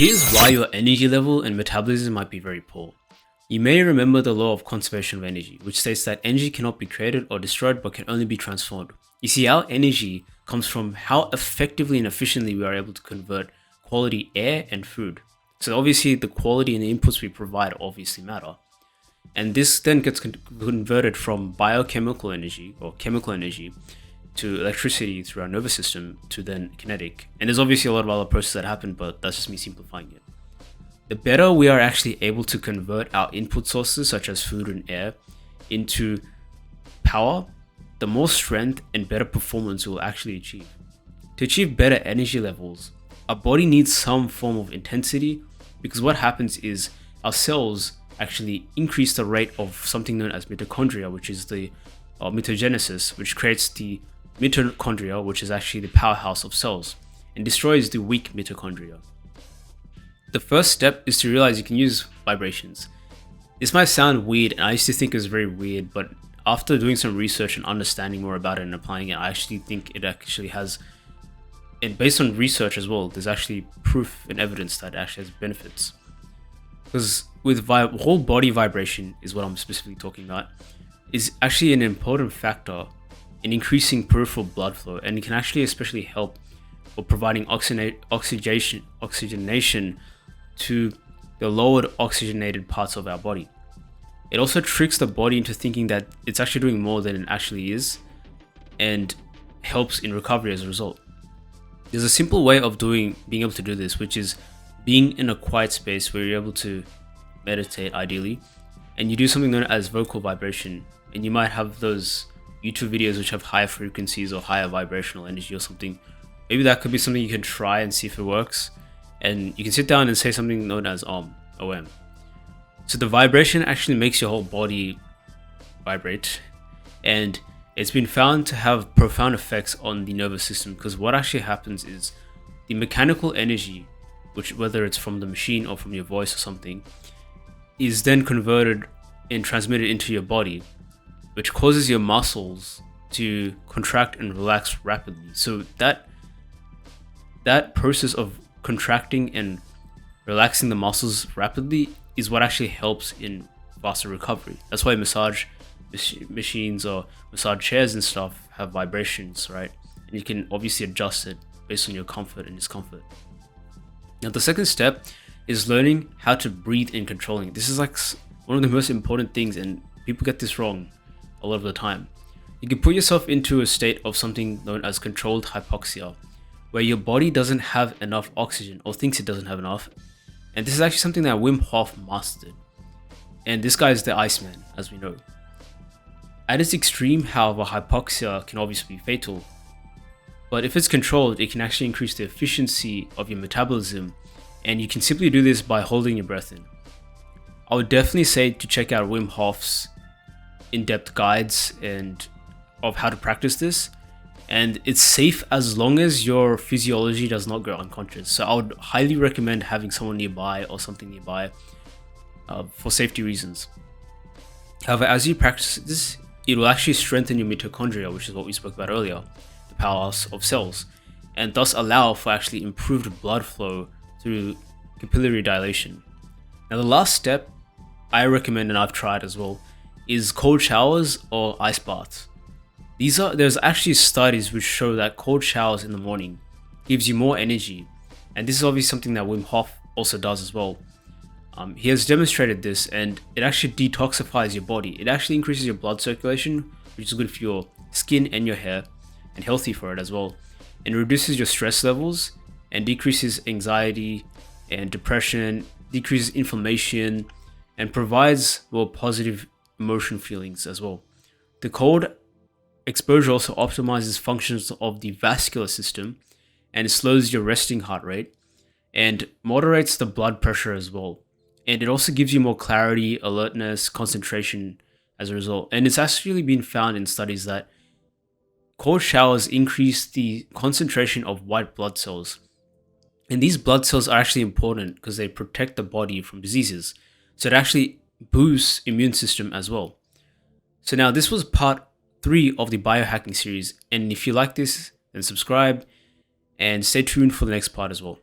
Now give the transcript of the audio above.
Here's why your energy level and metabolism might be very poor. You may remember the law of conservation of energy, which states that energy cannot be created or destroyed but can only be transformed. You see, our energy comes from how effectively and efficiently we are able to convert quality air and food. So obviously the quality and the inputs we provide obviously matter. And this then gets converted from biochemical energy or chemical energy to electricity through our nervous system to then kinetic. And there's obviously a lot of other processes that happen, but that's just me simplifying it. The better we are actually able to convert our input sources such as food and air into power, the more strength and better performance we will actually achieve. To achieve better energy levels, our body needs some form of intensity, because what happens is our cells actually increase the rate of something known as mitochondria, which is the mitogenesis, which creates the mitochondria, which is actually the powerhouse of cells, and destroys the weak mitochondria. The first step is to realize you can use vibrations. This might sound weird, and I used to think it was very weird, but after doing some research and understanding more about it and applying it, I actually think it actually has, and based on research as well, there's actually proof and evidence that it actually has benefits. Because with whole body vibration is what I'm specifically talking about, is actually an important factor in increasing peripheral blood flow, and it can actually especially help for providing oxygenation to the lowered oxygenated parts of our body. It also tricks the body into thinking that it's actually doing more than it actually is, and helps in recovery as a result. There's a simple way of being able to do this, which is being in a quiet space where you're able to meditate ideally, and you do something known as vocal vibration, and you might have those YouTube videos which have higher frequencies or higher vibrational energy or something. Maybe that could be something you can try and see if it works, and you can sit down and say something known as OM. So the vibration actually makes your whole body vibrate, and it's been found to have profound effects on the nervous system, because what actually happens is the mechanical energy, which whether it's from the machine or from your voice or something, is then converted and transmitted into your body, which causes your muscles to contract and relax rapidly. So that process of contracting and relaxing the muscles rapidly is what actually helps in faster recovery. That's why massage machines or massage chairs and stuff have vibrations, right? And you can obviously adjust it based on your comfort and discomfort. Now the second step is learning how to breathe and controlling it. This is like one of the most important things, and people get this wrong a lot of the time. You can put yourself into a state of something known as controlled hypoxia, where your body doesn't have enough oxygen or thinks it doesn't have enough. And this is actually something that Wim Hof mastered. And this guy is the Iceman, as we know. At its extreme, however, hypoxia can obviously be fatal. But if it's controlled, it can actually increase the efficiency of your metabolism, and you can simply do this by holding your breath in. I would definitely say to check out Wim Hof's in-depth guides and of how to practice this, and it's safe as long as your physiology does not go unconscious. So I would highly recommend having someone nearby or something nearby for safety reasons. However, as you practice this, it will actually strengthen your mitochondria, which is what we spoke about earlier, the powerhouse of cells, and thus allow for actually improved blood flow through capillary dilation. Now the last step I recommend, and I've tried as well, is cold showers or ice baths. There's actually studies which show that cold showers in the morning gives you more energy, and this is obviously something that Wim Hof also does as well. He has demonstrated this, and it actually detoxifies your body. It actually increases your blood circulation, which is good for your skin and your hair, and healthy for it as well, and reduces your stress levels and decreases anxiety and depression, decreases inflammation, and provides more positive emotion feelings as well. The cold exposure also optimizes functions of the vascular system, and it slows your resting heart rate and moderates the blood pressure as well. And it also gives you more clarity, alertness, concentration as a result. And it's actually been found in studies that cold showers increase the concentration of white blood cells. And these blood cells are actually important because they protect the body from diseases. So it actually boosts immune system as well. So now this was part 3 of the biohacking series, and if you like this, then subscribe and stay tuned for the next part as well.